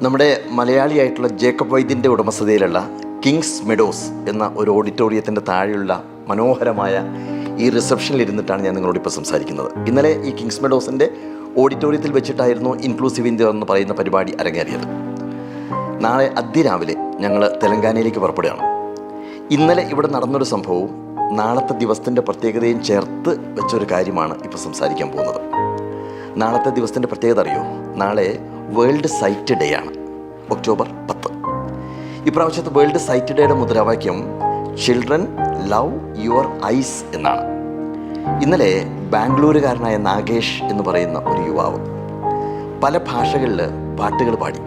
നമ്മുടെ മലയാളിയായിട്ടുള്ള ജേക്കബ് വൈദ്യൻ്റെ ഉടമസ്ഥതയിലുള്ള Kings meadows എന്ന ഒരു ഓഡിറ്റോറിയത്തിൻ്റെ താഴെയുള്ള മനോഹരമായ ഈ റിസപ്ഷനിൽ ഇരുന്നിട്ടാണ് ഞാൻ നിങ്ങളോട് ഇപ്പോൾ സംസാരിക്കുന്നത്. ഇന്നലെ ഈ കിങ്സ് മെഡോസിൻ്റെ ഓഡിറ്റോറിയത്തിൽ വെച്ചിട്ടായിരുന്നു ഇൻക്ലൂസീവ് ഇന്ത്യ എന്ന് പറയുന്ന പരിപാടി അരങ്ങേറിയത്. നാളെ അതിരാവിലെ ഞങ്ങൾ തെലങ്കാനയിലേക്ക് പുറപ്പെടുകയാണ്. ഇന്നലെ ഇവിടെ നടന്നൊരു സംഭവവും നാളത്തെ ദിവസത്തിൻ്റെ പ്രത്യേകതയും ചേർത്ത് വെച്ചൊരു കാര്യമാണ് ഇപ്പോൾ സംസാരിക്കാൻ പോകുന്നത്. നാളത്തെ ദിവസത്തിൻ്റെ പ്രത്യേകത അറിയോ? നാളെ വേൾഡ് സൈറ്റ് ഡേ ആണ്, ഒക്ടോബർ 10. ഇപ്രാവശ്യത്തെ വേൾഡ് സൈറ്റ് ഡേയുടെ മുദ്രാവാക്യം ചിൽഡ്രൻ ലവ് യുവർ ഐസ് എന്നാണ്. ഇന്നലെ ബാംഗ്ലൂരുകാരനായ നാഗേഷ് എന്ന് പറയുന്ന ഒരു യുവാവ് പല ഭാഷകളിൽ പാട്ടുകൾ പാടി.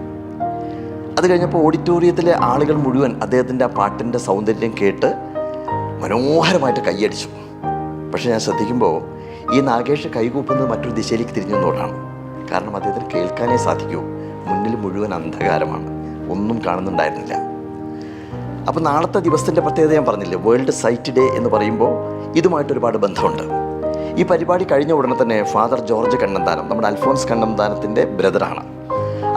അത് കഴിഞ്ഞപ്പോൾ ഓഡിറ്റോറിയത്തിലെ ആളുകൾ മുഴുവൻ അദ്ദേഹത്തിൻ്റെ ആ പാട്ടിൻ്റെ സൗന്ദര്യം കേട്ട് മനോഹരമായിട്ട് കൈയടിച്ചു. പക്ഷേ ഞാൻ ശ്രദ്ധിക്കുമ്പോൾ ഈ നാഗേഷ് കൈകൂപ്പുന്നത് മറ്റൊരു ദിശയിലേക്ക് തിരിഞ്ഞുകൊണ്ടാണ്. കാരണം അദ്ദേഹത്തിന് കേൾക്കാനേ സാധിക്കൂ, മുന്നിൽ മുഴുവൻ അന്ധകാരമാണ്, ഒന്നും കാണുന്നുണ്ടായിരുന്നില്ല. അപ്പോൾ നാളത്തെ ദിവസത്തിൻ്റെ പ്രത്യേകത ഞാൻ പറഞ്ഞില്ലേ, വേൾഡ് സൈറ്റ് ഡേ എന്ന് പറയുമ്പോൾ ഇതുമായിട്ട് ഒരുപാട് ബന്ധമുണ്ട്. ഈ പരിപാടി കഴിഞ്ഞ ഉടനെ തന്നെ ഫാദർ ജോർജ് കണ്ണന്താനം, നമ്മുടെ അൽഫോൻസ് കണ്ണന്താനത്തിൻ്റെ ബ്രദറാണ്,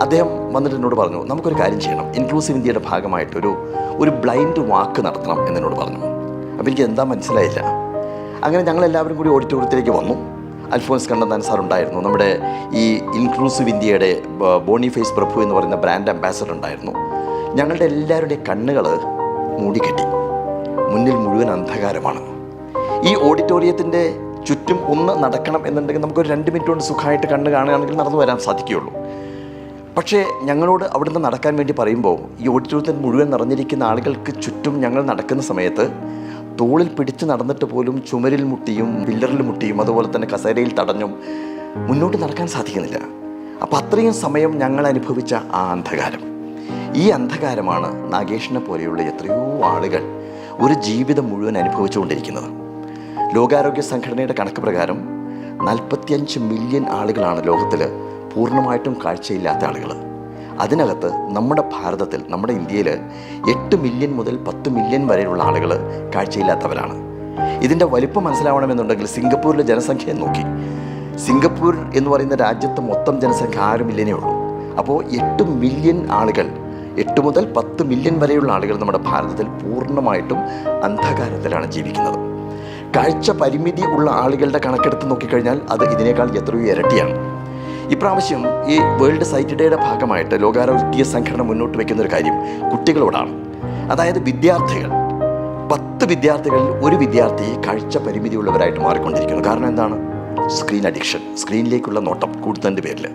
അദ്ദേഹം വന്നിട്ട് എന്നോട് പറഞ്ഞു, നമുക്കൊരു കാര്യം ചെയ്യണം, ഇൻക്ലൂസീവ് ഇന്ത്യയുടെ ഭാഗമായിട്ട് ഒരു ബ്ലൈൻഡ് വാക്ക് നടത്തണം എന്നോട് പറഞ്ഞു. അപ്പോൾ എനിക്ക് എന്താ മനസ്സിലായില്ല. അങ്ങനെ ഞങ്ങളെല്ലാവരും കൂടി ഓഡിറ്റോറിയത്തിലേക്ക് വന്നു. അൽഫോൻസ് കണ്ണന്താനം സാർ ഉണ്ടായിരുന്നു, നമ്മുടെ ഈ ഇൻക്ലൂസീവ് ഇന്ത്യയുടെ ബോണിഫേസ് പ്രഭു എന്ന് പറയുന്ന ബ്രാൻഡ് അംബാസഡർ ഉണ്ടായിരുന്നു. ഞങ്ങളുടെ എല്ലാവരുടെയും കണ്ണുകൾ മൂടിക്കെട്ടി, മുന്നിൽ മുഴുവൻ അന്ധകാരമാണ്. ഈ ഓഡിറ്റോറിയത്തിൻ്റെ ചുറ്റും ഒന്ന് നടക്കണം എന്നുണ്ടെങ്കിൽ നമുക്കൊരു 2 മിനിറ്റ് കൊണ്ട് സുഖമായിട്ട് കണ്ണ് കാണുകയാണെങ്കിൽ നടന്നു വരാൻ സാധിക്കുകയുള്ളൂ. പക്ഷേ ഞങ്ങളോട് അവിടുന്ന് നടക്കാൻ വേണ്ടി പറയുമ്പോൾ ഈ ഓഡിറ്റോറിയത്തിൽ മുഴുവൻ നിറഞ്ഞിരിക്കുന്ന ആളുകൾക്ക് ചുറ്റും ഞങ്ങൾ നടക്കുന്ന സമയത്ത് തോളിൽ പിടിച്ച് നടന്നിട്ട് പോലും ചുമരിൽ മുട്ടിയും പില്ലറിൽ മുട്ടിയും അതുപോലെ തന്നെ കസേരയിൽ തടഞ്ഞും മുന്നോട്ട് നടക്കാൻ സാധിക്കുന്നില്ല. അപ്പോൾ അത്രയും സമയം ഞങ്ങൾ അനുഭവിച്ച ആ അന്ധകാരം, ഈ അന്ധകാരമാണ് നാഗേഷിനെ പോലെയുള്ള എത്രയോ ആളുകൾ ഒരു ജീവിതം മുഴുവൻ അനുഭവിച്ചുകൊണ്ടിരിക്കുന്നത്. ലോകാരോഗ്യ സംഘടനയുടെ കണക്ക് പ്രകാരം 45 മില്യൺ ആളുകളാണ് ലോകത്തിൽ പൂർണ്ണമായിട്ടും കാഴ്ചയില്ലാത്ത ആളുകൾ. അതിനകത്ത് നമ്മുടെ ഭാരതത്തിൽ, നമ്മുടെ ഇന്ത്യയിൽ 8 മില്യൺ മുതൽ 10 മില്യൺ വരെയുള്ള ആളുകൾ കാഴ്ചയില്ലാത്തവരാണ്. ഇതിൻ്റെ വലിപ്പം മനസ്സിലാവണമെന്നുണ്ടെങ്കിൽ സിംഗപ്പൂരിലെ ജനസംഖ്യ നോക്കി. സിംഗപ്പൂർ എന്ന് പറയുന്ന രാജ്യത്ത് മൊത്തം ജനസംഖ്യ 6 മില്യനേ ഉള്ളൂ. അപ്പോൾ 8 മില്യൺ ആളുകൾ, 8 മുതൽ 10 മില്യൺ വരെയുള്ള ആളുകൾ നമ്മുടെ ഭാരതത്തിൽ പൂർണ്ണമായിട്ടും അന്ധകാരത്തിലാണ് ജീവിക്കുന്നത്. കാഴ്ച പരിമിതി ഉള്ള ആളുകളുടെ കണക്കെടുത്ത് നോക്കിക്കഴിഞ്ഞാൽ അത് ഇതിനേക്കാൾ എത്രയോ ഇരട്ടിയാണ്. ഇപ്രാവശ്യം ഈ വേൾഡ് സൈറ്റ് ഡേയുടെ ഭാഗമായിട്ട് ലോകാരോഗ്യ സംഘടന മുന്നോട്ട് വയ്ക്കുന്നൊരു കാര്യം കുട്ടികളോടാണ്. അതായത് വിദ്യാർത്ഥികൾ, 10 വിദ്യാർത്ഥികളിൽ ഒരു വിദ്യാർത്ഥി കാഴ്ച പരിമിതിയുള്ളവരായിട്ട് മാറിക്കൊണ്ടിരിക്കുന്നു. കാരണം എന്താണ്? സ്ക്രീൻ അഡിക്ഷൻ, സ്ക്രീനിലേക്കുള്ള നോട്ടം കൂടുതലിൻ്റെ പേരിൽ.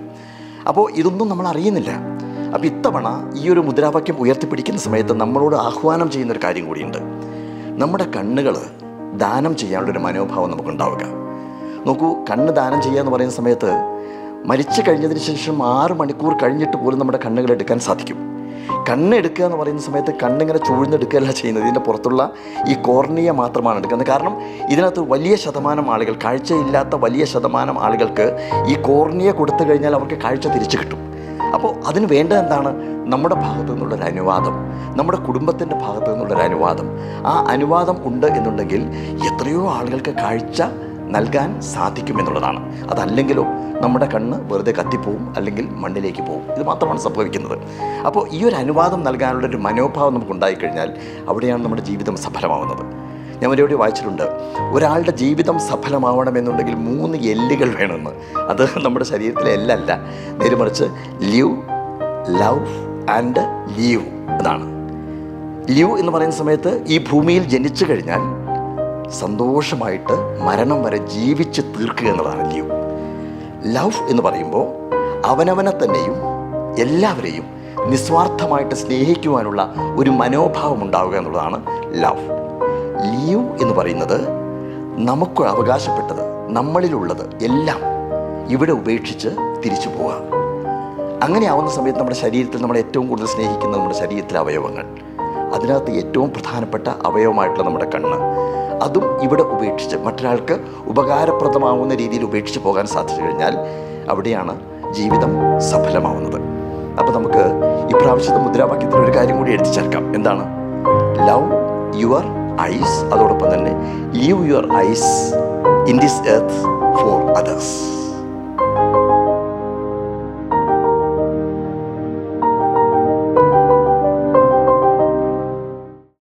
അപ്പോൾ ഇതൊന്നും നമ്മൾ അറിയുന്നില്ല. അപ്പോൾ ഇത്തവണ ഈ ഒരു മുദ്രാവാക്യം ഉയർത്തിപ്പിടിക്കുന്ന സമയത്ത് നമ്മളോട് ആഹ്വാനം ചെയ്യുന്നൊരു കാര്യം കൂടിയുണ്ട്. നമ്മുടെ കണ്ണുകൾ ദാനം ചെയ്യാനുള്ളൊരു മനോഭാവം നമുക്കുണ്ടാവുക. നോക്കൂ, കണ്ണ് ദാനം ചെയ്യുക എന്ന് പറയുന്ന സമയത്ത് മരിച്ചു കഴിഞ്ഞതിന് ശേഷം 6 മണിക്കൂർ കഴിഞ്ഞിട്ട് പോലും നമ്മുടെ കണ്ണുകൾ എടുക്കാൻ സാധിക്കും. കണ്ണെടുക്കുക എന്ന് പറയുന്ന സമയത്ത് കണ്ണിങ്ങനെ ചൂഴ്ന്നെടുക്കുകയല്ല ചെയ്യുന്നത്, ഇതിൻ്റെ പുറത്തുള്ള ഈ കോർണിയ മാത്രമാണ് എടുക്കുന്നത്. കാരണം ഇതിനകത്ത് വലിയ ശതമാനം ആളുകൾ, കാഴ്ചയില്ലാത്ത വലിയ ശതമാനം ആളുകൾക്ക് ഈ കോർണിയ കൊടുത്തു കഴിഞ്ഞാൽ അവർക്ക് കാഴ്ച തിരിച്ചു കിട്ടും. അപ്പോൾ അതിന് വേണ്ടത് എന്താണ്? നമ്മുടെ ഭാഗത്തു നിന്നുള്ളൊരു അനുവാദം, നമ്മുടെ കുടുംബത്തിൻ്റെ ഭാഗത്തു നിന്നുള്ളൊരു അനുവാദം. ആ അനുവാദം ഉണ്ട് എന്നുണ്ടെങ്കിൽ എത്രയോ ആളുകൾക്ക് കാഴ്ച നൽകാൻ സാധിക്കുമെന്നുള്ളതാണ്. അതല്ലെങ്കിലോ നമ്മുടെ കണ്ണ് വെറുതെ കത്തിപ്പോവും, അല്ലെങ്കിൽ മണ്ണിലേക്ക് പോവും. ഇത് മാത്രമാണ് സംഭവിക്കുന്നത്. അപ്പോൾ ഈ ഒരു അനുവാദം നൽകാനുള്ളൊരു മനോഭാവം നമുക്കുണ്ടായിക്കഴിഞ്ഞാൽ അവിടെയാണ് നമ്മുടെ ജീവിതം സഫലമാവുന്നത്. ഞാൻ ഒരു വായിച്ചിട്ടുണ്ട്, ഒരാളുടെ ജീവിതം സഫലമാവണമെന്നുണ്ടെങ്കിൽ 3 എല്ലുകൾ വേണമെന്ന്. അത് നമ്മുടെ ശരീരത്തിലെ എല്ലല്ല, നേരുമറിച്ച് ലിവ്, ലവ് ആൻഡ് ലീവ്. അതാണ് ലിവ് എന്ന് പറയുന്ന സമയത്ത് ഈ ഭൂമിയിൽ ജനിച്ചു കഴിഞ്ഞാൽ സന്തോഷമായിട്ട് മരണം വരെ ജീവിച്ച് തീർക്കുക എന്നതാണ് ലീവ്. ലവ് എന്ന് പറയുമ്പോൾ അവനവനെ തന്നെയും എല്ലാവരെയും നിസ്വാർത്ഥമായിട്ട് സ്നേഹിക്കുവാനുള്ള ഒരു മനോഭാവം ഉണ്ടാവുക എന്നുള്ളതാണ് ലവ്. ലീവ് എന്ന് പറയുന്നത് നമുക്ക് അവകാശപ്പെട്ടത്, നമ്മളിലുള്ളത് എല്ലാം ഇവിടെ ഉപേക്ഷിച്ച് തിരിച്ചു പോവുക. അങ്ങനെ ആവുന്ന സമയത്ത് നമ്മുടെ ശരീരത്തിൽ നമ്മൾ ഏറ്റവും കൂടുതൽ സ്നേഹിക്കുന്ന നമ്മുടെ ശരീരത്തിലെ അവയവങ്ങൾ, അതിനകത്ത് ഏറ്റവും പ്രധാനപ്പെട്ട അവയവമായിട്ടുള്ള നമ്മുടെ കണ്ണ്, അതും ഇവിടെ ഉപേക്ഷിച്ച് മറ്റൊരാൾക്ക് ഉപകാരപ്രദമാവുന്ന രീതിയിൽ ഉപേക്ഷിച്ച് പോകാൻ സാധിച്ചു കഴിഞ്ഞാൽ അവിടെയാണ് ജീവിതം സഫലമാവുന്നത്. അപ്പോൾ നമുക്ക് ഇപ്രാവശ്യത്തെ മുദ്രാവാക്യത്തിൽ ഒരു കാര്യം കൂടി എഴുതി ചേർക്കാം. എന്താണ്? ലവ് യുവർ ഐസ്, അതോടൊപ്പം തന്നെ leave your eyes in this earth for others.